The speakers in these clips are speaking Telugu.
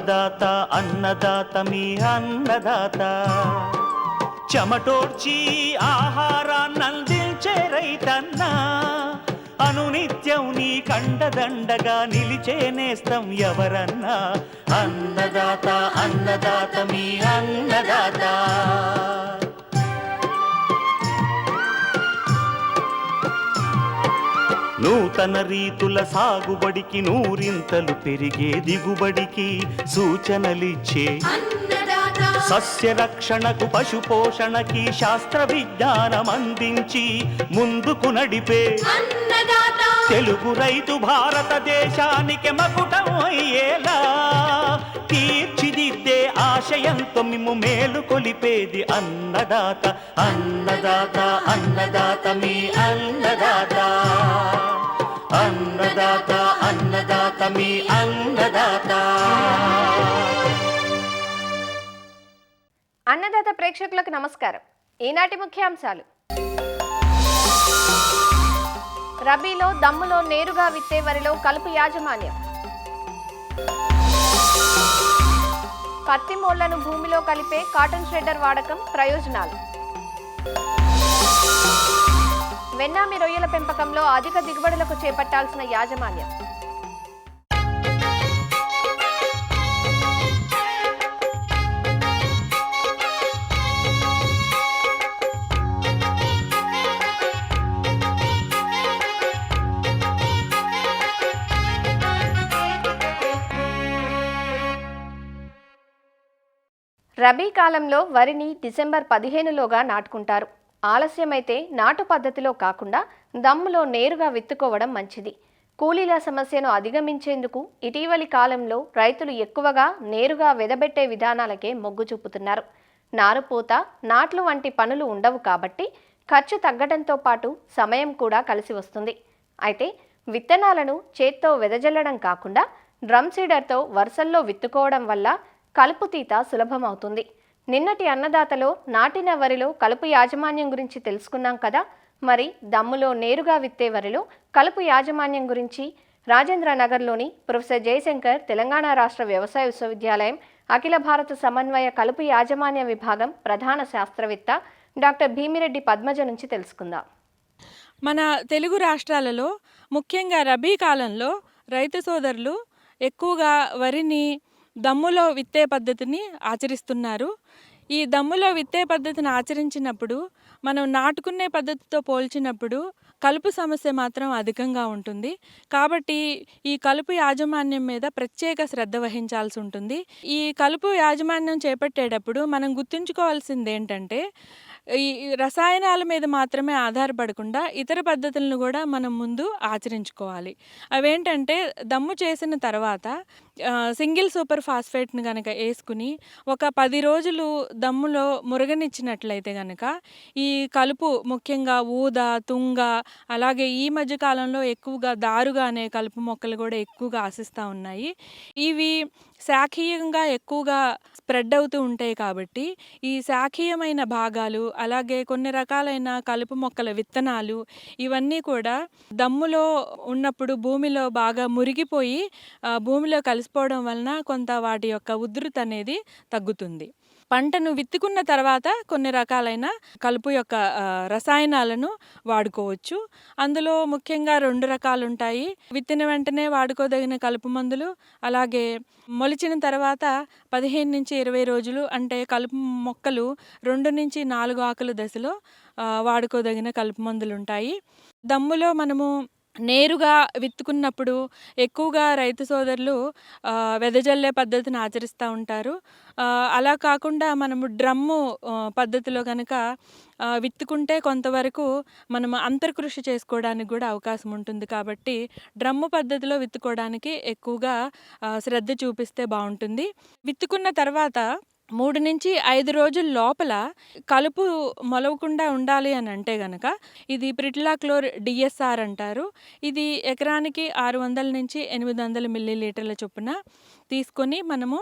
అన్నదాత అన్నదాత మీ అన్నదాత చెమటోడ్చి ఆహారాన్నందించే రైతన్న అనునిత్యం నీ కండదండగా నిలిచే నేస్తం ఎవరన్నా అన్నదాత అన్నదాత మీ అన్నదాత. నూతన రీతుల సాగుబడికి నూరింతలు పెరిగే దిగుబడికి సూచనలిచ్చే సస్య రక్షణకు పశు పోషణకి శాస్త్ర విజ్ఞానం అందించి ముందుకు నడిపే తెలుగు రైతు భారతదేశానికి మకుటం అయ్యేలా తీర్చిదిద్దే ఆశయంతో మిమ్ము మేలు కొలిపేది అన్నదాత అన్నదాత అన్నదాత మీ అన్నదాత అన్నదాత అన్నదాత మీ అన్నదాత. అన్నదాత ప్రేక్షకులకు నమస్కారం. ఈనాటి ముఖ్యాంశాలు: రబీలో దమ్ములో నేరుగా విత్తే వరిలో కలుపు యాజమాన్యం, పత్తి మోళ్లను భూమిలో కలిపే కాటన్ షెడ్డర్ వాడకం ప్రయోజనాలు, వెన్నామి రొయ్యల పెంపకంలో అధిక దిగుబడులకు చేపట్టాల్సిన యాజమాన్యం, రబీ కాలంలో వరిని డిసెంబర్ 15లోగా నాటుకుంటారు. ఆలస్యమైతే నాటు పద్ధతిలో కాకుండా దమ్ములో నేరుగా విత్తుకోవడం మంచిది. కూలీల సమస్యను అధిగమించేందుకు ఇటీవలి కాలంలో రైతులు ఎక్కువగా నేరుగా వెదబెట్టే విధానాలకే మొగ్గు చూపుతున్నారు. నారుపూత, నాట్లు వంటి పనులు ఉండవు కాబట్టి ఖర్చు తగ్గడంతో పాటు సమయం కూడా కలిసి వస్తుంది. అయితే విత్తనాలను చేత్తో వెదజల్లడం కాకుండా డ్రమ్ సీడర్తో వరుసల్లో విత్తుకోవడం వల్ల కలుపు తీత సులభమవుతుంది. నిన్నటి అన్నదాతలో నాటిన వరిలో కలుపు యాజమాన్యం గురించి తెలుసుకున్నాం కదా. మరి దమ్ములో నేరుగా విత్తే వరిలో కలుపు యాజమాన్యం గురించి రాజేంద్ర నగర్లోని ప్రొఫెసర్ జయశంకర్ తెలంగాణ రాష్ట్ర వ్యవసాయ విశ్వవిద్యాలయం అఖిల భారత సమన్వయ కలుపు యాజమాన్య విభాగం ప్రధాన శాస్త్రవేత్త డాక్టర్ భీమిరెడ్డి పద్మజ నుంచి తెలుసుకుందాం. మన తెలుగు రాష్ట్రాలలో ముఖ్యంగా రబీ కాలంలో రైతు సోదరులు ఎక్కువగా వరిని దమ్ములో విత్తే పద్ధతిని ఆచరిస్తున్నారు. ఈ దమ్ములో విత్తే పద్ధతిని ఆచరించినప్పుడు మనం నాటుకునే పద్ధతితో పోల్చినప్పుడు కలుపు సమస్య మాత్రం అధికంగా ఉంటుంది. కాబట్టి ఈ కలుపు యాజమాన్యం మీద ప్రత్యేక శ్రద్ధ వహించాల్సి ఉంటుంది. ఈ కలుపు యాజమాన్యం చేపట్టేటప్పుడు మనం గుర్తుంచుకోవాల్సింది ఏంటంటే, ఈ రసాయనాల మీద మాత్రమే ఆధారపడకుండా ఇతర పద్ధతులను కూడా మనం ముందు ఆచరించుకోవాలి. అవేంటంటే, దమ్ము చేసిన తర్వాత సింగిల్ సూపర్ ఫాస్ఫేట్ని కనుక వేసుకుని ఒక 10 రోజులు దమ్ములో మురగనిచ్చినట్లయితే కనుక ఈ కలుపు ముఖ్యంగా ఊద, తుంగ, అలాగే ఈ మధ్య కాలంలో ఎక్కువగా దారుగా అనే కలుపు మొక్కలు కూడా ఎక్కువగా ఆశిస్తూ ఉన్నాయి. ఇవి శాఖీయంగా ఎక్కువగా స్ప్రెడ్ అవుతూ ఉంటాయి. కాబట్టి ఈ శాఖీయమైన భాగాలు, అలాగే కొన్ని రకాలైన కలుపు మొక్కల విత్తనాలు, ఇవన్నీ కూడా దమ్ములో ఉన్నప్పుడు భూమిలో బాగా మురిగిపోయి భూమిలో కలిసిపోవడం వలన కొంత వాటి యొక్క ఉధృతి అనేది తగ్గుతుంది. పంటను విత్తుకున్న తర్వాత కొన్ని రకాలైన కలుపు యొక్క రసాయనాలను వాడుకోవచ్చు. అందులో ముఖ్యంగా 2 రకాలు ఉంటాయి. విత్తిన వెంటనే వాడుకోదగిన కలుపు మందులు, అలాగే మొలిచిన తర్వాత 15 నుంచి 20 రోజులు అంటే కలుపు మొక్కలు 2 నుంచి 4 ఆకుల దశలో వాడుకోదగిన కలుపు మందులు ఉంటాయి. దమ్ములో మనము నేరుగా విత్తుకున్నప్పుడు ఎక్కువగా రైతు సోదరులు వెదజల్లే పద్ధతిని ఆచరిస్తూ ఉంటారు. అలా కాకుండా మనము డ్రమ్ము పద్ధతిలో కనుక విత్తుకుంటే కొంతవరకు మనము అంతర్కృషి చేసుకోవడానికి కూడా అవకాశం ఉంటుంది. కాబట్టి డ్రమ్ము పద్ధతిలో విత్తుకోవడానికి ఎక్కువగా శ్రద్ధ చూపిస్తే బాగుంటుంది. విత్తుకున్న తర్వాత 3 నుంచి 5 రోజుల లోపల కలుపు మొలవకుండా ఉండాలి అని అంటే గనక ఇది ప్రిటిలాక్లోర్ డిఎస్ఆర్ అంటారు. ఇది ఎకరానికి 600 నుంచి 800 మిల్లీలీటర్ల చొప్పున తీసుకొని మనము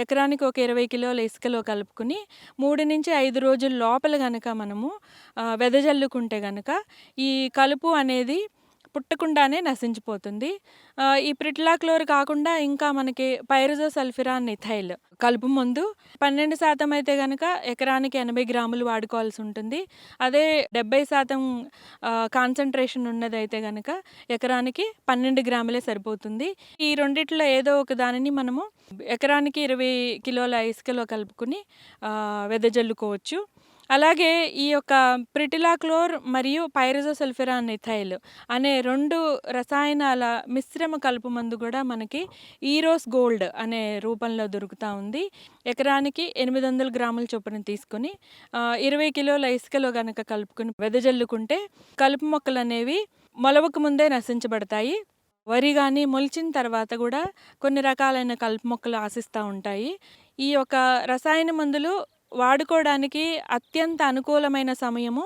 ఎకరానికి ఒక 20 కిలోల ఇసుకలో కలుపుకొని 3 నుంచి 5 రోజుల లోపల గనక మనము వెదజల్లుకుంటే గనక ఈ కలుపు అనేది పుట్టకుండానే నశించిపోతుంది. ఈ ప్రిటిలాక్లోర్ కాకుండా ఇంకా మనకి పైరజోసల్ఫిరాన్ ఇథైల్ కలుపు మందు 12% అయితే గనక ఎకరానికి 80 గ్రాములు వాడుకోవాల్సి ఉంటుంది. అదే 70% కాన్సంట్రేషన్ ఉన్నదైతే గనక ఎకరానికి 12 గ్రాములే సరిపోతుంది. ఈ రెండిట్లో ఏదో ఒక దానిని మనము ఎకరానికి 20 కిలోల ఇసుకలో కలుపుకుని వెదజల్లుకోవచ్చు. అలాగే ఈ యొక్క ప్రిటిలాక్లోర్ మరియు పైరజోసల్ఫిరాన్ ఇథైల్ అనే 2 రసాయనాల మిశ్రమ కలుపు మందు కూడా మనకి ఈరోస్ గోల్డ్ అనే రూపంలో దొరుకుతూ ఉంది. ఎకరానికి 800 గ్రాముల చొప్పున తీసుకొని 20 కిలోల ఇసుకలో కనుక కలుపుకొని వెదజల్లుకుంటే కలుపు మొక్కలు అనేవి మొలవకు ముందే నశించబడతాయి. వరి కానీ మొలిచిన తర్వాత కూడా కొన్ని రకాలైన కలుపు మొక్కలు ఆశిస్తూ ఉంటాయి. ఈ యొక్క రసాయన మందులు వాడుకోవడానికి అత్యంత అనుకూలమైన సమయము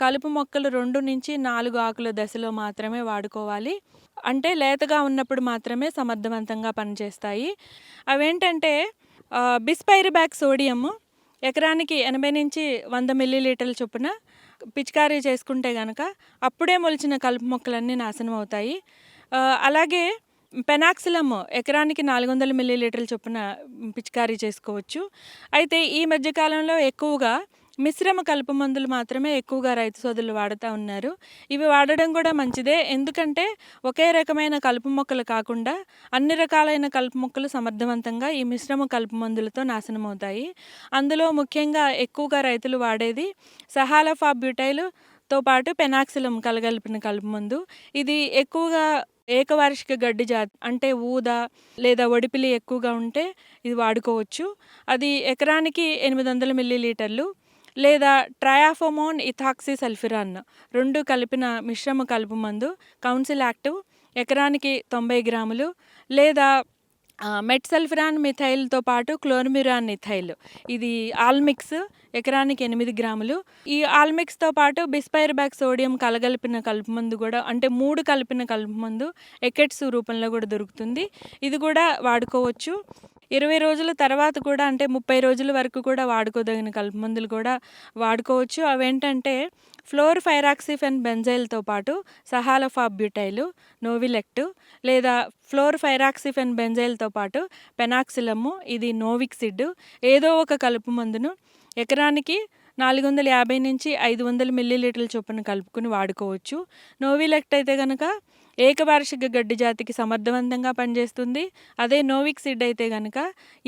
కలుపు మొక్కలు 2 నుంచి 4 ఆకుల దశలో మాత్రమే వాడుకోవాలి. అంటే లేతగా ఉన్నప్పుడు మాత్రమే సమర్థవంతంగా పనిచేస్తాయి. అవేంటంటే బిస్పైరిబాక్ సోడియం ఎకరానికి 80 నుంచి 100 మిల్లీలీటర్ల చొప్పున పిచికారీ చేసుకుంటే కనుక అప్పుడే మొలిచిన కలుపు మొక్కలన్నీ నాశనం అవుతాయి. అలాగే పెనాక్సిలమ్ ఎకరానికి 400 మిల్లీలీటర్ల చొప్పున పిచికారీ చేసుకోవచ్చు. అయితే ఈ మధ్యకాలంలో ఎక్కువగా మిశ్రమ కలుపు మందులు మాత్రమే ఎక్కువగా రైతు సోదరులు వాడుతూ ఉన్నారు. ఇవి వాడడం కూడా మంచిదే. ఎందుకంటే ఒకే రకమైన కలుపు మొక్కలు కాకుండా అన్ని రకాలైన కలుపు మొక్కలు సమర్థవంతంగా ఈ మిశ్రమ కలుపు మందులతో నాశనం అవుతాయి. అందులో ముఖ్యంగా ఎక్కువగా రైతులు వాడేది సహాలఫాబ్యూటైల్తో పాటు పెనాక్సిలమ్ కలగలిపిన కలుపు మందు. ఇది ఎక్కువగా ఏకవార్షిక గడ్డి జాతి అంటే ఊద లేదా ఒడిపిలి ఎక్కువగా ఉంటే ఇది వాడుకోవచ్చు. అది ఎకరానికి 800 మిల్లీలీటర్లు లేదా ట్రయాఫోమోన్ ఇథాక్సీ సల్ఫిరాన్ 2 కలిపిన మిశ్రమ కలుపు మందు కౌన్సిల్ యాక్టివ్ ఎకరానికి 90 గ్రాములు లేదా మెట్సల్ఫిరాన్ మిథైల్తో పాటు క్లోర్మిరాన్ ఇథైల్ ఇది ఆల్మిక్స్ ఎకరానికి 8 గ్రాములు. ఈ ఆల్మిక్స్తో పాటు బిస్పైరిబాక్ సోడియం కలగలిపిన కలుపు మందు కూడా అంటే 3 కలిపిన కలుపు మందు ఎకెట్స్ రూపంలో కూడా దొరుకుతుంది. ఇది కూడా వాడుకోవచ్చు. 20 రోజుల తర్వాత కూడా అంటే 30 రోజుల వరకు కూడా వాడుకోదగిన కలుపు మందులు కూడా వాడుకోవచ్చు. అవేంటంటే ఫ్లోర్ఫైరాక్సిఫెన్ బెంజైల్తో పాటు సహాలఫాబ్యూటైల్ నోవిలెక్ట్ లేదా ఫ్లోర్ఫైరాక్సిఫెన్ బెంజైల్తో పాటు పెనాక్సిలమ్ ఇది నోవిక్సిడ్ ఏదో ఒక కలుపు మందును ఎకరానికి 450 నుంచి 500 మిల్లీలీటర్ల చొప్పున కలుపుకుని వాడుకోవచ్చు. నోవిలెక్ట్ అయితే కనుక ఏకవార్షిక గడ్డి జాతికి సమర్థవంతంగా పనిచేస్తుంది. అదే నోవిక్సిడ్ అయితే కనుక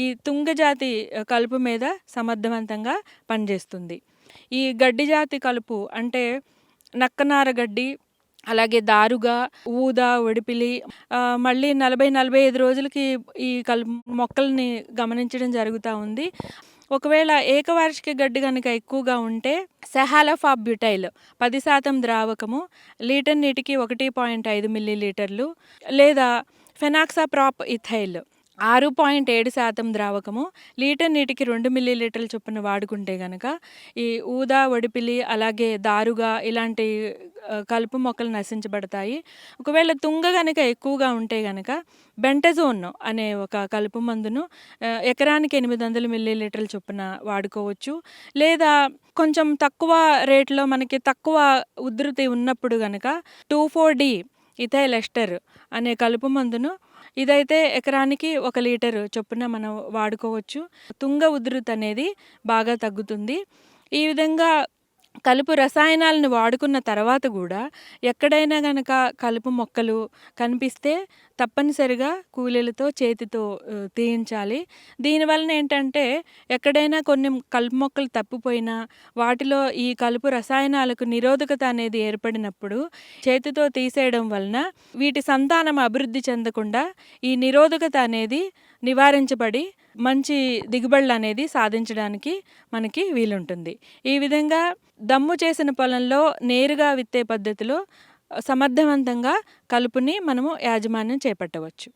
ఈ తుంగజాతి కలుపు మీద సమర్థవంతంగా పనిచేస్తుంది. ఈ గడ్డి జాతి కలుపు అంటే నక్కనార గడ్డి అలాగే దారుగా ఊద ఒడిపిలి మళ్ళీ 40-45 రోజులకి ఈ కలుపు మొక్కల్ని గమనించడం జరుగుతూ ఉంది. ఒకవేళ ఏకవార్షిక గడ్డి కనుక ఎక్కువగా ఉంటే సహాలఫాబ్యూటైల్ 10% ద్రావకము లీటర్ నీటికి 1.5 మిల్లీలీటర్లు లేదా ఫెనాక్సాప్రాప్ ఇథైల్ 6.7% ద్రావకము లీటర్ నీటికి 2 మిల్లీలీటర్ల చొప్పున వాడుకుంటే కనుక ఈ ఊదా ఒడిపిలి అలాగే దారుగా ఇలాంటి కలుపు మొక్కలు నశించబడతాయి. ఒకవేళ తుంగ కనుక ఎక్కువగా ఉంటే కనుక బెంటజోన్ అనే ఒక కలుపు మందును ఎకరానికి 800 మిల్లీలీటర్ల చొప్పున వాడుకోవచ్చు. లేదా కొంచెం తక్కువ రేట్లో మనకి తక్కువ ఉధృతి ఉన్నప్పుడు కనుక 2,4-D ఇథైల్ ఎస్టర్ అనే కలుపు మందును ఇదైతే ఎకరానికి 1 లీటర్ చొప్పున మనం వాడుకోవచ్చు. తుంగ ఉధృతి అనేది బాగా తగ్గుతుంది. ఈ విధంగా కలుపు రసాయనాలను వాడుకున్న తర్వాత కూడా ఎక్కడైనా గనక కలుపు మొక్కలు కనిపిస్తే తప్పనిసరిగా కూలీలతో చేతితో తీయించాలి. దీనివలన ఏంటంటే ఎక్కడైనా కొన్ని కలుపు మొక్కలు తప్పిపోయినా వాటిలో ఈ కలుపు రసాయనాలకు నిరోధకత అనేది ఏర్పడినప్పుడు చేతితో తీసేయడం వలన వీటి సంతానం అభివృద్ధి చెందకుండా ఈ నిరోధకత అనేది నివారించబడి మంచి దిగుబడులు అనేది సాధించడానికి మనకి వీలుంటుంది. ఈ విధంగా దమ్ము చేసిన పొలంలో నేరుగా విత్తే పద్ధతిలో సమర్థవంతంగా కలుపుని మనము యాజమాన్యం చేపట్టవచ్చు.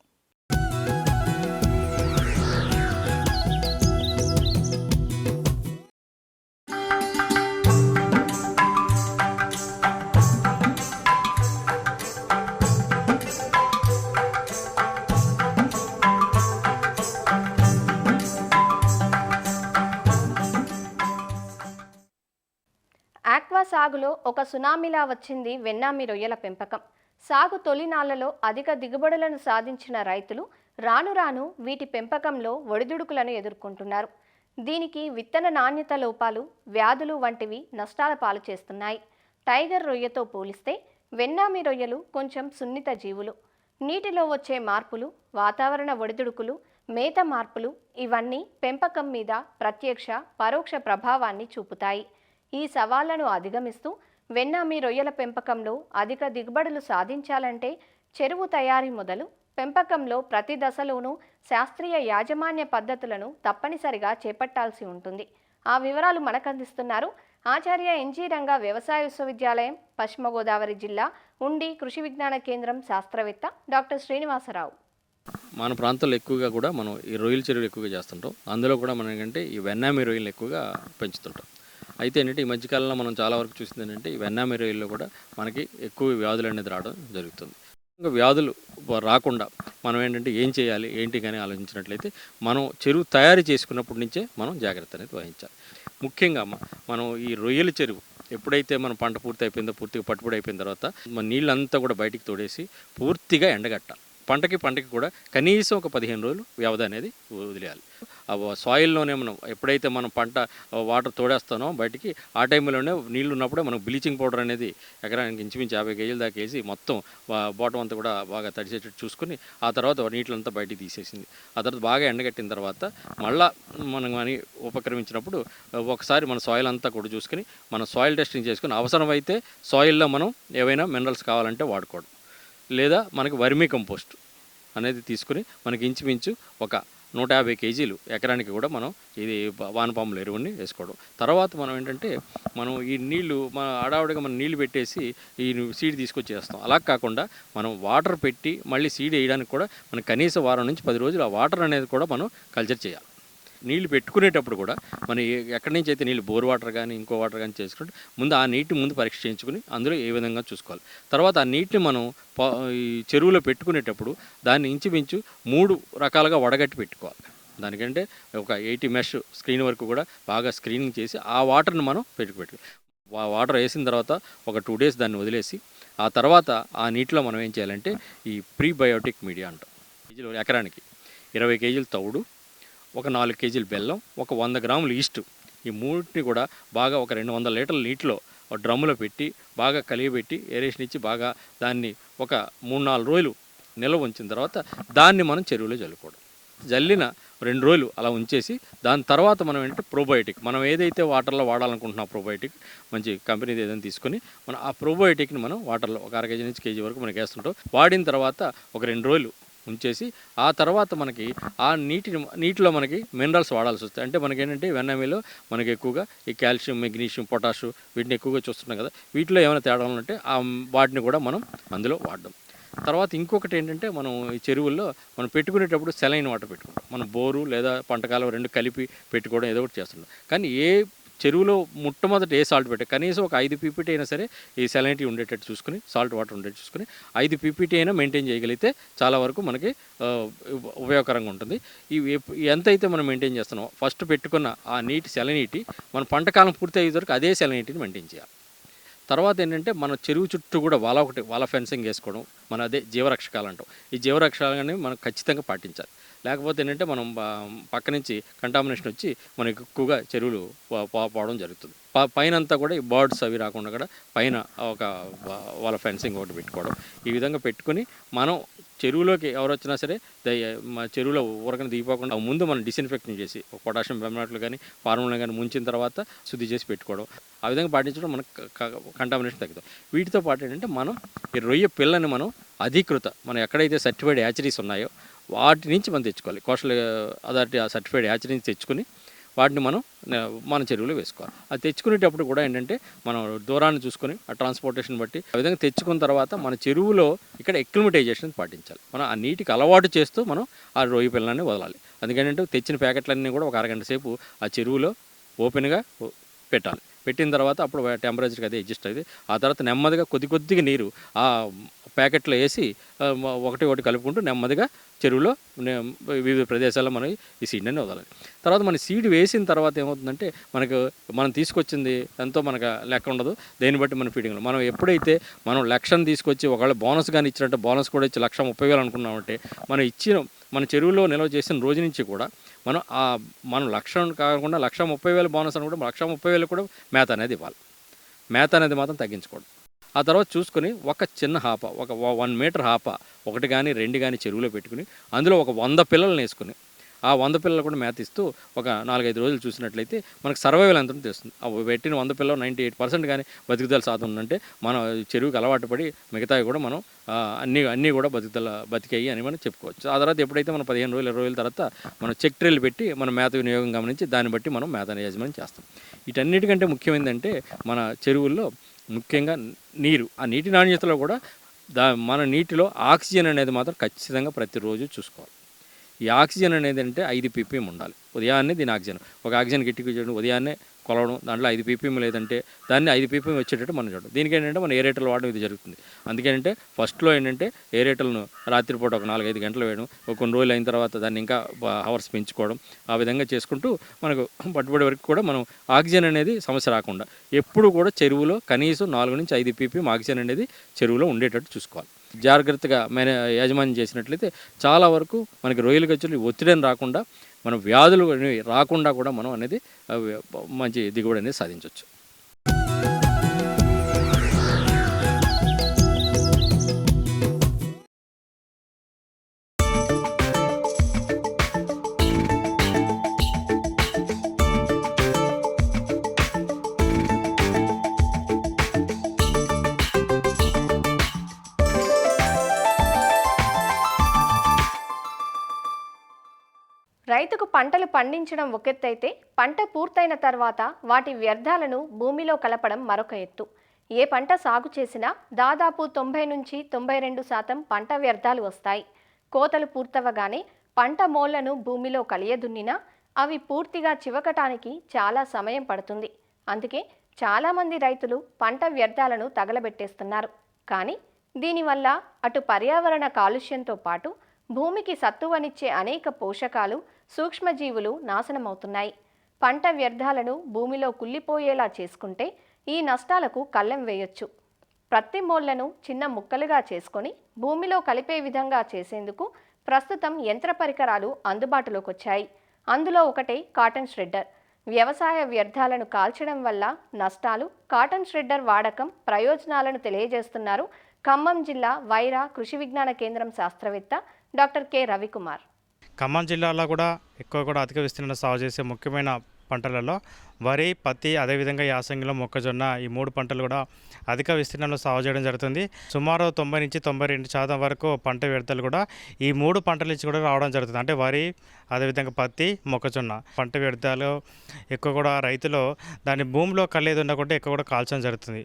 ఆక్వా సాగులో ఒక సునామీలా వచ్చింది వెన్నామి రొయ్యల పెంపకం. సాగు తొలినాళ్లలో అధిక దిగుబడులను సాధించిన రైతులు రాను రాను వీటి పెంపకంలో ఒడిదుడుకులను ఎదుర్కొంటున్నారు. దీనికి విత్తన నాణ్యత లోపాలు, వ్యాధులు వంటివి నష్టాల పాలు చేస్తున్నాయి. టైగర్ రొయ్యతో పోలిస్తే వెన్నామి రొయ్యలు కొంచెం సున్నిత జీవులు. నీటిలో వచ్చే మార్పులు, వాతావరణ ఒడిదుడుకులు, మేత మార్పులు ఇవన్నీ పెంపకం మీద ప్రత్యక్ష, పరోక్ష ప్రభావాన్ని చూపుతాయి. ఈ సవాళ్లను అధిగమిస్తూ వెన్నామి రొయ్యల పెంపకంలో అధిక దిగుబడులు సాధించాలంటే చెరువు తయారీ మొదలు పెంపకంలో ప్రతి దశలోనూ శాస్త్రీయ యాజమాన్య పద్ధతులను తప్పనిసరిగా చేపట్టాల్సి ఉంటుంది. ఆ వివరాలు మనకందిస్తున్నారు ఆచార్య ఎన్జీ రంగా వ్యవసాయ విశ్వవిద్యాలయం, పశ్చిమ గోదావరి జిల్లా ఉండి కృషి విజ్ఞాన కేంద్రం శాస్త్రవేత్త డాక్టర్ శ్రీనివాసరావు. మన ప్రాంతాల్లో ఎక్కువగా కూడా మనం ఈ రొయ్యల చెరువులు ఎక్కువగా చేస్తుంటాం. అందులో కూడా మనం ఏంటంటే ఈ వెన్నామి రొయ్యలు ఎక్కువగా పెంచుతుంటాం. అయితే ఏంటంటే ఈ మధ్యకాలంలో మనం చాలా వరకు చూసింది ఏంటంటే ఈ వెన్నామి రొయ్యల్లో కూడా మనకి ఎక్కువ వ్యాధులు అనేది రావడం జరుగుతుంది. ఇంకా వ్యాధులు రాకుండా మనం ఏంటంటే ఏం చేయాలి ఏంటి కానీ ఆలోచించినట్లయితే మనం చెరువు తయారు చేసుకున్నప్పటి నుంచే మనం జాగ్రత్త అనేది వహించాలి. ముఖ్యంగా మనం ఈ రొయ్యల చెరువు ఎప్పుడైతే మన పంట పూర్తి అయిపోయిందో, పూర్తిగా పట్టుబడి అయిపోయిన తర్వాత మన నీళ్ళంతా కూడా బయటికి తోడేసి పూర్తిగా ఎండగట్టాలి. పంటకి కూడా కనీసం ఒక 15 రోజులు వ్యవధి అనేది వదిలేయాలి. ఆ సాయిల్లోనే మనం ఎప్పుడైతే మనం పంట వాటర్ తోడేస్తానో బయటికి, ఆ టైంలోనే నీళ్ళు ఉన్నప్పుడే మనం బ్లీచింగ్ పౌడర్ అనేది ఎకరానికి ఇంచుమించు 50 కేజీల దాకా వేసి మొత్తం బాటం అంతా కూడా బాగా తడిసేటట్టు చూసుకుని ఆ తర్వాత నీళ్ళంతా బయటికి తీసేసింది. ఆ తర్వాత బాగా ఎండగట్టిన తర్వాత మళ్ళీ మనం కానీ ఉపక్రమించినప్పుడు ఒకసారి మన సాయిల్ అంతా కూడా చూసుకుని మనం సాయిల్ టెస్టింగ్ చేసుకుని అవసరమైతే సాయిల్లో మనం ఏవైనా మినరల్స్ కావాలంటే వాడుకోవడం, లేదా మనకి వర్మీ కంపోస్ట్ అనేది తీసుకుని మనకి ఇంచుమించు ఒక 150 కేజీలు ఎకరానికి కూడా మనం ఇది వానపాముల ఎరువుని వేసుకోవడం. తర్వాత మనం ఏంటంటే మనం ఈ నీళ్లు మన ఆడావిడిగా మనం నీళ్లు పెట్టేసి ఈ సీడ్ తీసుకొచ్చి వేస్తాం. అలా కాకుండా మనం వాటర్ పెట్టి మళ్ళీ సీడ్ వేయడానికి కూడా మనం కనీసం వారం నుంచి 10 రోజులు ఆ వాటర్ అనేది కూడా మనం కల్చర్ చేయాలి. నీళ్ళు పెట్టుకునేటప్పుడు కూడా మనం ఎక్కడి నుంచి అయితే నీళ్ళు బోర్ వాటర్ కానీ ఇంకో వాటర్ కానీ చేసుకుంటే ముందు ఆ నీటిని ముందు పరీక్ష చేయించుకుని అందులో ఏ విధంగా చూసుకోవాలి. తర్వాత ఆ నీటిని మనం ఈ చెరువులో పెట్టుకునేటప్పుడు దాన్ని ఇంచుమించు 3 రకాలుగా వడగట్టి పెట్టుకోవాలి. దానికంటే ఒక 80 మెష్ స్క్రీన్ వరకు కూడా బాగా స్క్రీనింగ్ చేసి ఆ వాటర్ని మనం పెట్టుకోవాలి. వాటర్ వేసిన తర్వాత ఒక 2 డేస్ దాన్ని వదిలేసి ఆ తర్వాత ఆ నీటిలో మనం ఏం చేయాలంటే ఈ ప్రీబయోటిక్ మీడియా అంటాం. ఎకరానికి 20 కేజీలు తవుడు, ఒక 4 కేజీలు బెల్లం, ఒక 100 గ్రాములు ఈస్ట్, ఈ మూడింటిని కూడా బాగా ఒక 200 లీటర్ల నీటిలో డ్రమ్ములో పెట్టి బాగా కలియబెట్టి ఏరేషన్ ఇచ్చి బాగా దాన్ని ఒక 3-4 రోజులు నిల్వ ఉంచిన తర్వాత దాన్ని మనం చెరువులో జల్లుకోవడం. జల్లిన 2 రోజులు అలా ఉంచేసి దాని తర్వాత మనం ఏంటంటే ప్రోబయోటిక్, మనం ఏదైతే వాటర్లో వాడాలనుకుంటున్నాం ప్రోబయోటిక్ మంచి కంపెనీది ఏదైనా తీసుకొని మనం ఆ ప్రోబయోటిక్ని మనం వాటర్లో ఒక 1/2 కేజీ నుంచి కేజీ వరకు మనకి వేస్తుంటాం. వాడిన తర్వాత ఒక 2 రోజులు ఉంచేసి ఆ తర్వాత మనకి ఆ నీటిలో మనకి మినరల్స్ వాడాల్సి వస్తాయి. అంటే మనకి ఏంటంటే వెన్నమిలో మనకి ఎక్కువగా ఈ కాల్షియం, మెగ్నీషియం, పొటాషు వీటిని ఎక్కువగా చూస్తున్నాం కదా. వీటిలో ఏమైనా తేడా ఉంటే వాటిని కూడా మనం అందులో వాడడం. తర్వాత ఇంకొకటి ఏంటంటే మనం ఈ చెరువుల్లో మనం పెట్టుకునేటప్పుడు సెలైన్ వాటర్ పెట్టుకుంటాం. మనం బోరు లేదా పంటకాలం 2 కలిపి పెట్టుకోవడం ఏదో ఒకటి చేస్తుంటాం. కానీ ఏ చెరువులో మొట్టమొదటి ఏ సాల్ట్ పెట్టే కనీసం ఒక 5 పీపీటీ అయినా సరే ఈ సెలైనిటీ ఉండేటట్టు చూసుకుని, సాల్ట్ వాటర్ ఉండేటట్టు చూసుకుని 5 పీపీటీ అయినా మెయింటైన్ చేయగలిగితే చాలా వరకు మనకి ఉపయోగకరంగా ఉంటుంది. ఇవి ఎంతైతే మనం మెయింటైన్ చేస్తున్నామో ఫస్ట్ పెట్టుకున్న ఆ నీటి సెలైనిటీ మన పంటకాలం పూర్తి అయ్యే వరకు అదే సెలైనిటీని మెయింటైన్ చేయాలి. తర్వాత ఏంటంటే మన చెరువు చుట్టూ కూడా వాల ఫెన్సింగ్ వేసుకోవడం, మన అదే జీవరక్షకాలు అంటాం. ఈ జీవరక్షకాలని మనం ఖచ్చితంగా పాటించాలి. లేకపోతే ఏంటంటే మనం పక్క నుంచి కంటామినేషన్ వచ్చి మనకి ఎక్కువగా చెరువులు పోవడం జరుగుతుంది. పైన అంతా కూడా ఈ బర్డ్స్ అవి రాకుండా కూడా పైన ఒక వాళ్ళ ఫెన్సింగ్ ఒకటి పెట్టుకోవడం. ఈ విధంగా పెట్టుకుని మనం చెరువులోకి ఎవరు వచ్చినా సరే మా చెరువులో ఊరకని దిగిపోకుండా ముందు మనం డిస్ఇన్ఫెక్షన్ చేసి పొటాషియం పెర్మాట్లు కానీ ఫార్ములా కానీ ముంచిన తర్వాత శుద్ధి చేసి పెట్టుకోవడం. ఆ విధంగా పాటించడం మనకు కంటామినేషన్ తగ్గుతాం. వీటితో పాటు ఏంటంటే మనం ఈ రొయ్య పిల్లని మనం అధీకృత మనం ఎక్కడైతే సర్టిఫైడ్ హ్యాచరీస్ ఉన్నాయో వాటి నుంచి మనం తెచ్చుకోవాలి. కోస్టల్ అథారిటీ ఆ సర్టిఫైడ్ హ్యాచరీ నుంచి తెచ్చుకొని వాటిని మనం మన చెరువులో వేసుకోవాలి. అది తెచ్చుకునేటప్పుడు కూడా ఏంటంటే మనం దూరాన్ని చూసుకొని ఆ ట్రాన్స్పోర్టేషన్ బట్టి ఆ విధంగా తెచ్చుకున్న తర్వాత మన చెరువులో ఇక్కడ ఎక్లిమటైజేషన్ పాటించాలి. మనం ఆ నీటికి అలవాటు చేస్తూ మనం ఆ రొయ్య పిల్లల్ని వదలాలి. అందుకని తెచ్చిన ప్యాకెట్లన్నీ కూడా ఒక 1 అరగంట సేపు ఆ చెరువులో ఓపెన్గా పెట్టాలి. పెట్టిన తర్వాత అప్పుడు టెంపరేచర్కి అది అడ్జస్ట్ అయ్యింది. ఆ తర్వాత నెమ్మదిగా కొద్దిగా నీరు ఆ ప్యాకెట్లో వేసి ఒకటి కలుపుకుంటూ నెమ్మదిగా చెరువులో వివిధ ప్రదేశాల్లో మనం ఈ సీడ్ అనేది వదలాలి. తర్వాత మన సీడ్ వేసిన తర్వాత ఏమవుతుందంటే మనం తీసుకొచ్చింది ఎంతో మనకు లెక్క ఉండదు. దేన్ని బట్టి మన ఫీడింగ్లో మనం ఎప్పుడైతే మనం లక్షను తీసుకొచ్చి ఒకవేళ బోనస్ కానీ ఇచ్చినట్టు బోనస్ కూడా ఇచ్చి 1,30,000 అనుకున్నామంటే మన చెరువులో నిల్వ చేసిన రోజు నుంచి కూడా మనం 1,00,000 కాకుండా 1,30,000 బోనస్ అని కూడా 1,30,000 కూడా మేత అనేది ఇవ్వాలి. మేత అనేది మాత్రం తగ్గించకూడదు. ఆ తర్వాత చూసుకొని ఒక చిన్న హాప, ఒక 1 మీటర్ హాప ఒకటి కానీ 2 కానీ చెరువులో పెట్టుకుని అందులో ఒక 100 పిల్లలను వేసుకుని ఆ 100 పిల్లలు కూడా మేత ఇస్తూ ఒక 4-5 రోజులు చూసినట్లయితే మనకు సర్వైవల్ ఎంత తెలుస్తుంది. పెట్టిన 100 పిల్లలు 98% కానీ బతుకుదల శాతం ఉందంటే మనం చెరువుకి అలవాటు పడి మిగతావి కూడా మనం అన్నీ కూడా బతికాయి అని మనం చెప్పుకోవచ్చు. ఆ తర్వాత ఎప్పుడైతే మనం 15 రోజులు 20 రోజుల తర్వాత మనం చెక్ ట్రైల్ పెట్టి మన మేత వినియోగం గమనించి దాన్ని బట్టి మనం మేత యాజమాన్యం చేస్తాం. వీటన్నిటికంటే ముఖ్యమైనదంటే మన చెరువుల్లో ముఖ్యంగా నీరు, ఆ నీటి నాణ్యతలో కూడా మన నీటిలో ఆక్సిజన్ అనేది మాత్రం ఖచ్చితంగా ప్రతిరోజు చూసుకోవాలి. ఈ ఆక్సిజన్ అనేది అంటే 5 ppm ఉండాలి. ఉదయాన్నే దీని ఒక ఆక్సిజన్ గిట్టికి చూడండి ఉదయాన్నే కొలవడం, దాంట్లో 5 ppm లేదంటే దాన్ని 5 ppm వచ్చేటట్టు మనం చూడడం. దీనికి ఏంటంటే మనం ఏరేటర్లు వాడడం ఇది జరుగుతుంది. అందుకేంటంటే ఫస్ట్లో ఏంటంటే ఏరేటర్లను రాత్రిపూట ఒక 4-5 గంటలు వేయడం, కొన్ని రోజులు అయిన తర్వాత దాన్ని ఇంకా అవర్స్ పెంచుకోవడం, ఆ విధంగా చేసుకుంటూ మనకు పట్టుబడి వరకు కూడా మనం ఆక్సిజన్ అనేది సమస్య రాకుండా ఎప్పుడు కూడా చెరువులో కనీసం 4 నుంచి 5 ppm ఆక్సిజన్ అనేది చెరువులో ఉండేటట్టు చూసుకోవాలి. జాగ్రత్తగా యాజమాన్యం చేసినట్లయితే చాలా వరకు మనకి రొయ్యల గచ్చులు ఒత్తిడిని రాకుండా మన వ్యాధులు రాకుండా కూడా మనం అనేది మంచి దిగుబడి అనేది సాధించవచ్చు. రైతుకు పంటలు పండించడం ఒక ఎత్తైతే పంట పూర్తయిన తర్వాత వాటి వ్యర్థాలను భూమిలో కలపడం మరొక ఎత్తు. ఏ పంట సాగు చేసినా దాదాపు 90 నుంచి 92% పంట వ్యర్థాలు వస్తాయి. కోతలు పూర్తవగానే పంట మోళ్లను భూమిలో కలియదున్నినా అవి పూర్తిగా చివకటానికి చాలా సమయం పడుతుంది. అందుకే చాలామంది రైతులు పంట వ్యర్థాలను తగలబెట్టేస్తున్నారు. కానీ దీనివల్ల అటు పర్యావరణ కాలుష్యంతో పాటు భూమికి సత్తువనిచ్చే అనేక పోషకాలు, సూక్ష్మజీవులు నాశనమవుతున్నాయి. పంట వ్యర్థాలను భూమిలో కుళ్ళిపోయేలా చేసుకుంటే ఈ నష్టాలకు కళ్ళెం వేయొచ్చు. ప్రతి మోళ్లను చిన్న ముక్కలుగా చేసుకొని భూమిలో కలిపే విధంగా చేసేందుకు ప్రస్తుతం యంత్ర పరికరాలు అందుబాటులోకి వచ్చాయి. అందులో ఒకటే కాటన్ ష్రెడ్డర్. వ్యవసాయ వ్యర్థాలను కాల్చడం వల్ల నష్టాలు, కాటన్ ష్రెడ్డర్ వాడకం ప్రయోజనాలను తెలియజేస్తున్నారు ఖమ్మం జిల్లా వైరా కృషి విజ్ఞాన కేంద్రం శాస్త్రవేత్త డాక్టర్ కె రవికుమార్. ఖమ్మం జిల్లాలో కూడా అధిక విస్తీర్ణంలో సాగు చేసే ముఖ్యమైన పంటలలో వరి, పత్తి, అదేవిధంగా యాసంగిలో మొక్కజొన్న, ఈ 3 పంటలు కూడా అధిక విస్తీర్ణంలో సాగు చేయడం జరుగుతుంది. సుమారు 90 నుంచి 92% వరకు పంట వ్యర్థాలు కూడా ఈ 3 పంటల నుంచి కూడా రావడం జరుగుతుంది. అంటే వరి, అదేవిధంగా పత్తి, మొక్కజొన్న పంట వ్యర్థాలు ఎక్కువ కూడా రైతులు దాన్ని భూమిలో కళ్ళేది ఉండకుండా ఎక్కువ కూడా కాల్చడం జరుగుతుంది.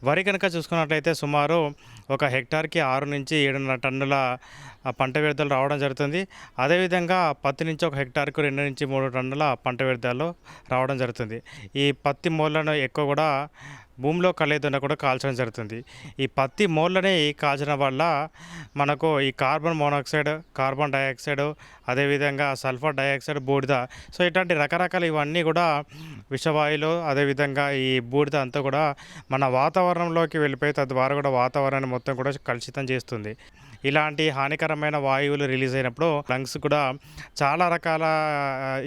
వరి కనుక చూసుకున్నట్లయితే సుమారు ఒక హెక్టార్కి 6 నుంచి 7.5 టన్నుల పంట వ్యర్థాలు రావడం జరుగుతుంది. అదేవిధంగా పత్తి నుంచి ఒక హెక్టార్కు 2 నుంచి 3 టన్నుల పంట వ్యర్థాలు రావడం జరుగుతుంది. ఈ పత్తి మోళ్లను ఎక్కువ కూడా భూమిలో కళ్ళేదున్న కూడా కాల్చడం జరుగుతుంది. ఈ పత్తి మోళ్ళని కాల్చడం వల్ల మనకు ఈ కార్బన్ మోనాక్సైడ్, కార్బన్ డైఆక్సైడ్, అదేవిధంగా సల్ఫర్ డైఆక్సైడ్, బూడిద, సో ఇట్లాంటి రకరకాల ఇవన్నీ కూడా విషవాయువులు, అదేవిధంగా ఈ బూడిద అంతా కూడా మన వాతావరణంలోకి వెళ్ళిపోయి తద్వారా కూడా వాతావరణాన్ని మొత్తం కూడా కలుషితం చేస్తుంది. ఇలాంటి హానికరమైన వాయువులు రిలీజ్ అయినప్పుడు లంగ్స్ కూడా చాలా రకాల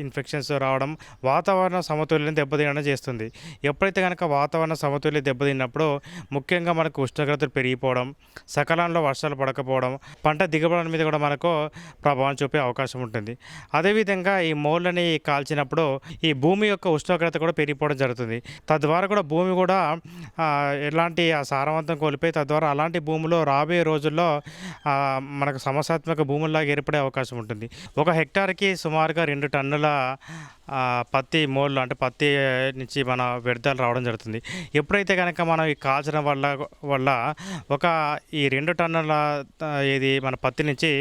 ఇన్ఫెక్షన్స్ రావడం, వాతావరణ సమతుల్యం దెబ్బతినడం చేస్తుంది. ఎప్పుడైతే కనుక వాతావరణ సమతుల్యం దెబ్బతిన్నప్పుడు ముఖ్యంగా మనకు ఉష్ణోగ్రతలు పెరిగిపోవడం, సకాలంలో వర్షాలు పడకపోవడం, పంట దిగుబడి మీద కూడా మనకు ప్రభావం చూపే అవకాశం ఉంటుంది. అదేవిధంగా ఈ మోళ్ళని కాల్చినప్పుడు ఈ భూమి యొక్క ఉష్ణోగ్రత కూడా పెరిగిపోవడం జరుగుతుంది. తద్వారా కూడా భూమి కూడా ఎలాంటి సారవంతం కోల్పోయి తద్వారా అలాంటి భూమిలో రాబోయే రోజుల్లో మనకు సమస్యాత్మక భూముల్లాగా ఏర్పడే అవకాశం ఉంటుంది. ఒక హెక్టార్కి సుమారుగా 2 టన్నుల పత్తి మోళ్ళు అంటే పత్తి నుంచి మన వ్యర్థాలు రావడం జరుగుతుంది. ఎప్పుడైతే కనుక మనం ఈ కాల్చడం వల్ల ఒక ఈ 2 టన్నుల ఇది మన పత్తి నుంచి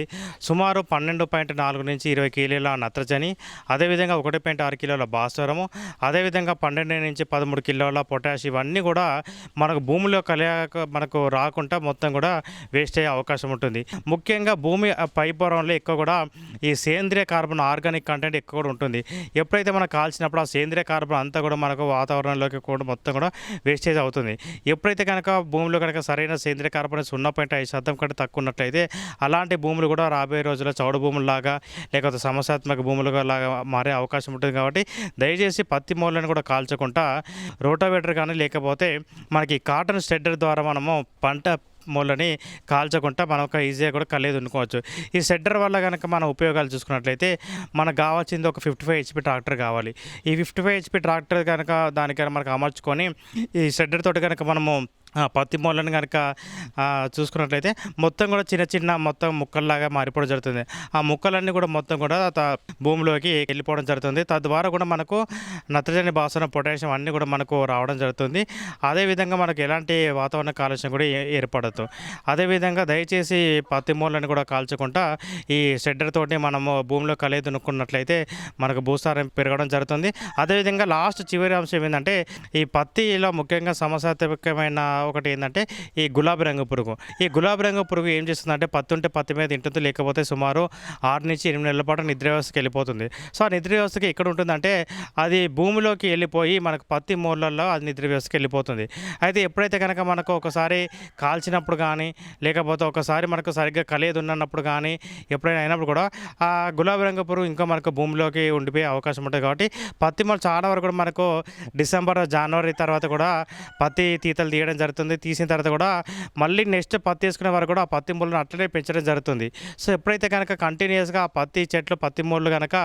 సుమారు 12.4 నుంచి 20 కిలోల నత్రజని, అదేవిధంగా 1.6 కిలోల భాస్వరము, అదేవిధంగా 12 నుంచి 13 కిలోల పొటాష్ ఇవన్నీ కూడా మనకు భూమిలో మనకు రాకుండా మొత్తం కూడా వేస్ట్ అయ్యే అవకాశం ఉంటుంది. ముఖ్యంగా భూమి పైపొరంలో ఎక్కువ కూడా ఈ సేంద్రియ కార్బన్ ఆర్గానిక్ కంటెంట్ ఎక్కువ కూడా ఉంటుంది. ఎప్పుడైతే మనం కాల్చినప్పుడు ఆ సేంద్రియ కార్బన్ అంతా కూడా మనకు వాతావరణంలోకి కూడా మొత్తం కూడా వేస్టేజ్ అవుతుంది. ఎప్పుడైతే కనుక భూమిలో కనుక సరైన సేంద్రియ కార్బన్ 0.5% కంటే తక్కువ ఉన్నట్లయితే అలాంటి భూములు కూడా రాబోయే రోజుల్లో చౌడు భూముల్లాగా లేకపోతే సమస్యాత్మక భూములుగా లాగా మారే అవకాశం ఉంటుంది. కాబట్టి దయచేసి పత్తి మూలను కూడా కాల్చకుండా రోటావేటర్ కానీ లేకపోతే మనకి కాటన్ స్టెడ్డర్ ద్వారా మనము పంట మూలని కాల్చకుండా మనం ఒక ఈజీగా కూడా కలేదు వండుకోవచ్చు. ఈ షెడ్డర్ వల్ల కనుక మన ఉపయోగాలు చూసుకున్నట్లయితే మనకు కావాల్సింది ఒక 55 HP ట్రాక్టర్ కావాలి. ఈ 55 HP ట్రాక్టర్ కనుక దానికైనా మనకు అమర్చుకొని ఈ షెడ్డర్ తోటి కనుక మనము పత్తి మూలను కనుక చూసుకున్నట్లయితే మొత్తం కూడా చిన్న చిన్న మొత్తం ముక్కల్లాగా మారిపోవడం జరుగుతుంది. ఆ ముక్కలన్నీ కూడా మొత్తం కూడా భూమిలోకి వెళ్ళిపోవడం జరుగుతుంది. తద్వారా కూడా మనకు నత్రజని, భాస్వరం, పొటాషియం అన్నీ కూడా మనకు రావడం జరుగుతుంది. అదేవిధంగా మనకు ఎలాంటి వాతావరణ కాలుష్యం కూడా ఏర్పడదు. అదేవిధంగా దయచేసి పత్తి మూలను కూడా కాల్చకుండా ఈ షెడ్డర్ తోటి మనము భూమిలో కలయి దున్నుకున్నట్లయితే మనకు భూసారం పెరగడం జరుగుతుంది. అదేవిధంగా చివరి అంశం ఏంటంటే ఈ పత్తిలో ముఖ్యంగా సమస్యాత్మకమైన ఒకటి ఏంటంటే ఈ గులాబీ రంగు పురుగు. ఈ గులాబీ రంగు పురుగు ఏం చేస్తుందంటే పత్తి ఉంటే పత్తి మీద తింటుంది, లేకపోతే సుమారు 6 నుంచి 8 నెలల పాటు నిద్ర వ్యవస్థకి వెళ్ళిపోతుంది. సో ఆ నిద్ర వ్యవస్థకి ఎక్కడ ఉంటుందంటే అది భూమిలోకి వెళ్ళిపోయి మనకు పత్తి మూలల్లో అది నిద్ర వ్యవస్థకి వెళ్ళిపోతుంది. అయితే ఎప్పుడైతే కనుక మనకు ఒకసారి కాల్చినప్పుడు కానీ లేకపోతే ఒకసారి మనకు సరిగ్గా కలేదు ఉన్నప్పుడు కానీ ఎప్పుడైనా అయినప్పుడు కూడా ఆ గులాబీ రంగు పురుగు ఇంకా మనకు భూమిలోకి ఉండిపోయే అవకాశం ఉంటుంది. కాబట్టి పత్తి మూల చాలా వరకు కూడా మనకు డిసెంబర్, జనవరి తర్వాత కూడా పత్తి తీతలు తీయడం జరుగుతుంది. తీసిన తర్వాత కూడా మళ్ళీ నెక్స్ట్ పత్తి వేసుకునే వరకు కూడా ఆ పత్తి మూలను అట్లనే పెంచడం జరుగుతుంది. సో ఎప్పుడైతే కనుక కంటిన్యూస్గా ఆ పత్తి చెట్లు, పత్తి మూలు కనుక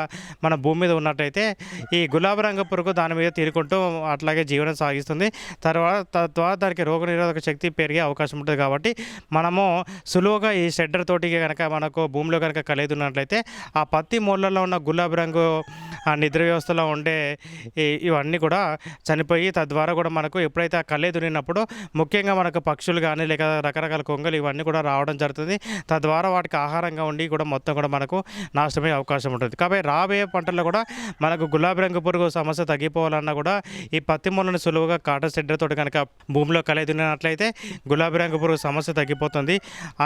మన భూమి మీద ఉన్నట్టయితే ఈ గులాబీ రంగు పురుగు దాని మీద తీరుకుంటూ అట్లాగే జీవనం సాగిస్తుంది. తర్వాత దానికి రోగనిరోధక శక్తి పెరిగే అవకాశం ఉంటుంది. కాబట్టి మనము సులువుగా ఈ షెడ్డర్ తోటి కనుక మనకు భూమిలో కనుక కలయిదున్నట్లయితే ఆ పత్తి మూలలో ఉన్న గులాబీ రంగు నిద్ర వ్యవస్థలో ఉండే ఇవన్నీ కూడా చనిపోయి తద్వారా కూడా మనకు ఎప్పుడైతే ఆ కలే దున్నినప్పుడు ముఖ్యంగా మనకు పక్షులు కానీ లేక రకరకాల కొంగలు ఇవన్నీ కూడా రావడం జరుగుతుంది. తద్వారా వాటికి ఆహారంగా ఉండి కూడా మొత్తం కూడా మనకు నాశనమయ్యే అవకాశం ఉంటుంది. కాబట్టి రాబోయే పంటల్లో కూడా మనకు గులాబీ రంగు పురుగు సమస్య తగ్గిపోవాలన్నా కూడా ఈ పత్తి మూలను సులువుగా కాటన్ షెడ్డర్ తోటి కనుక భూమిలో కలయి దున్నినట్లయితే గులాబీ రంగు పురుగు సమస్య తగ్గిపోతుంది.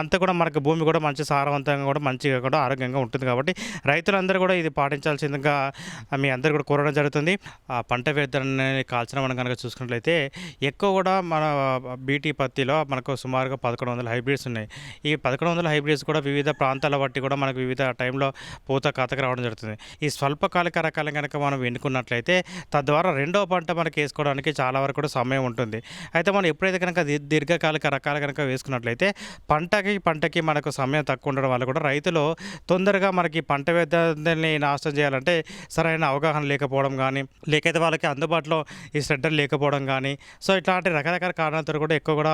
అంతా కూడా మనకు భూమి కూడా మంచి సారవంతంగా కూడా మంచిగా కూడా ఆరోగ్యంగా ఉంటుంది. కాబట్టి రైతులందరూ కూడా ఇది పాటించాల్సిందిగా మీ అందరూ కూడా కోరడం జరుగుతుంది. ఆ పంట వ్యర్థాన్ని కాల్చడం మనం కనుక చూసుకున్నట్లయితే ఎక్కువ కూడా మన బీటీ పత్తిలో మనకు సుమారుగా 1100 హైబ్రిడ్స్ ఉన్నాయి. ఈ 1100 హైబ్రిడ్స్ కూడా వివిధ ప్రాంతాల బట్టి కూడా మనకు వివిధ టైంలో పూత కాతకు రావడం జరుగుతుంది. ఈ స్వల్పకాలిక రకాలను కనుక మనం ఎన్నుకున్నట్లయితే తద్వారా రెండవ పంట మనకి వేసుకోవడానికి చాలా వరకు కూడా సమయం ఉంటుంది. అయితే మనం ఎప్పుడైతే కనుక దీర్ఘకాలిక రకాలు కనుక వేసుకున్నట్లయితే పంటకి మనకు సమయం తక్కువ ఉండడం వల్ల కూడా రైతులు తొందరగా మనకి పంట వ్యర్థాన్ని నాశనం చేయాలంటే సరైన అవగాహన లేకపోవడం కానీ లేకపోతే వాళ్ళకి అందుబాటులో ఈ షెడ్డర్ లేకపోవడం కానీ సో ఇట్లాంటి రకరకాల కారణాలతో కూడా ఎక్కువ కూడా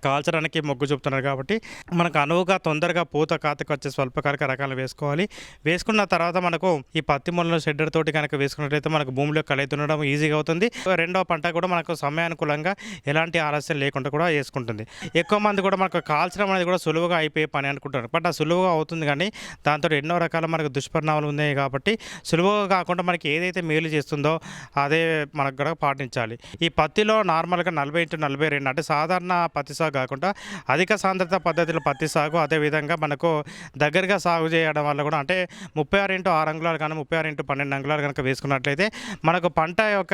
కాల్చడానికి మొగ్గు చూపుతున్నారు. కాబట్టి మనకు అనువుగా తొందరగా పూత కాతకు వచ్చే స్వల్పకాలిక రకాలు వేసుకోవాలి. వేసుకున్న తర్వాత మనకు ఈ పత్తి మూలలో షెడ్డర్ తోటి కనుక వేసుకున్నట్లయితే మనకు భూమిలో కలయి దున్నడం ఈజీగా అవుతుంది. రెండవ పంట కూడా మనకు సమయానుకూలంగా ఎలాంటి ఆలస్యం లేకుండా కూడా వేసుకుంటుంది. ఎక్కువ మంది కూడా మనకు కాల్చడం అనేది కూడా సులువుగా అయిపోయే పని అనుకుంటారు. బట్ ఆ సులువుగా అవుతుంది కానీ దాంతో ఎన్నో రకాల మనకు దుష్పరిణామాలు ఉన్నాయి. కాబట్టి సులువుగా కాకుండా మనకి ఏదైతే మేలు చేస్తుందో అదే మనకు కూడా పాటించాలి. ఈ పత్తిలో నార్మల్గా 40x42 అంటే సాధారణ పత్తి సాగు కాకుండా అధిక సాంద్రత పద్ధతిలో పత్తి సాగు, అదేవిధంగా మనకు దగ్గరగా సాగు చేయడం వల్ల కూడా అంటే 36x6 అంగుళాలు కానీ 36x12 అంగుళాలు కనుక వేసుకున్నట్లయితే మనకు పంట యొక్క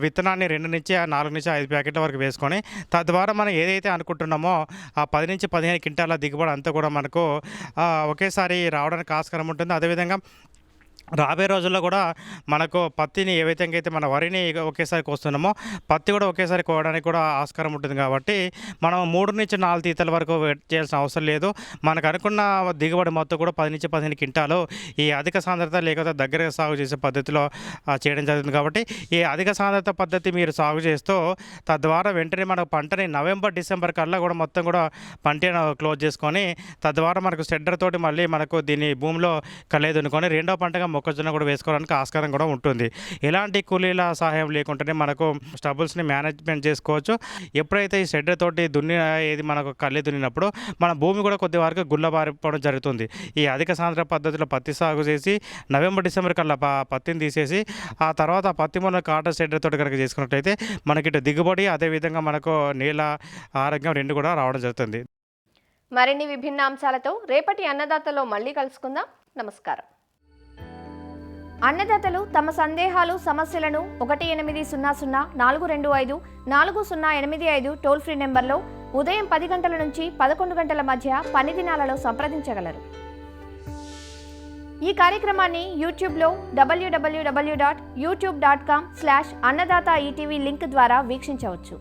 విత్తనాన్ని 2 నుంచి 4 నుంచి 5 ప్యాకెట్ల వరకు వేసుకొని తద్వారా మనం ఏదైతే అనుకుంటున్నామో ఆ 10 నుంచి 15 క్వింటాల దిగుబడి అంతా కూడా మనకు ఒకేసారి రావడానికి ఆస్కారం ఉంటుంది. అదేవిధంగా రాబోయే రోజుల్లో కూడా మనకు పత్తిని ఏ విధంగా అయితే మన వరిని ఒకేసారి కోస్తున్నామో పత్తి కూడా ఒకేసారి కోయడానికి కూడా ఆస్కారం ఉంటుంది. కాబట్టి మనం 3 నుంచి 4 తీతల వరకు వెయిట్ చేయాల్సిన అవసరం లేదు. మనకు అనుకున్న దిగుబడి మొత్తం కూడా 10 నుంచి 15 క్వింటాలు ఈ అధిక సాంద్రత లేకపోతే దగ్గరగా సాగు చేసే పద్ధతిలో చేయడం జరుగుతుంది. కాబట్టి ఈ అధిక సాంద్రత పద్ధతి మీరు సాగు చేస్తూ తద్వారా వెంటనే మనకు పంటని నవంబర్, డిసెంబర్ కల్లా కూడా మొత్తం కూడా పంటను క్లోజ్ చేసుకొని తద్వారా మనకు షెడ్డర్ తోటి మళ్ళీ మనకు దీన్ని భూమిలో కలయి దున్నుకొని రెండో పంటగా మొక్కజొన్న కూడా వేసుకోవడానికి ఆస్కారం కూడా ఉంటుంది. ఎలాంటి కూలీల సహాయం లేకుండానే మనకు స్టబుల్స్ని మేనేజ్మెంట్ చేసుకోవచ్చు. ఎప్పుడైతే ఈ షెడ్ తోటి ఏది మనకు కళ్ళి దున్నినప్పుడు మన భూమి కూడా కొద్ది వరకు గుల్లబారిపోవడం జరుగుతుంది. ఈ అధిక సాంద్ర పద్ధతిలో పత్తి సాగు చేసి నవంబర్ డిసెంబర్ కల్లా పత్తిని తీసేసి ఆ తర్వాత ఆ పత్తి మొన్న కాటన్ షెడ్ తోటి కనుక చేసుకున్నట్లయితే మనకి ఇటు దిగుబడి అదేవిధంగా మనకు నేల ఆరోగ్యం రెండు కూడా రావడం జరుగుతుంది. మరిన్ని విభిన్న అంశాలతో రేపటి అన్నదాతలో మళ్ళీ కలుసుకుందాం. నమస్కారం. అన్నదాతలు తమ సందేహాలు సమస్యలను 1800-425-4085 టోల్ ఫ్రీ నెంబర్లో ఉదయం 10 గంటల నుంచి 11 గంటల మధ్య పని దినాలలో సంప్రదించగలరు. ఈ కార్యక్రమాన్ని యూట్యూబ్లో www.youtube.com/annadaata ETV లింక్ ద్వారా వీక్షించవచ్చు.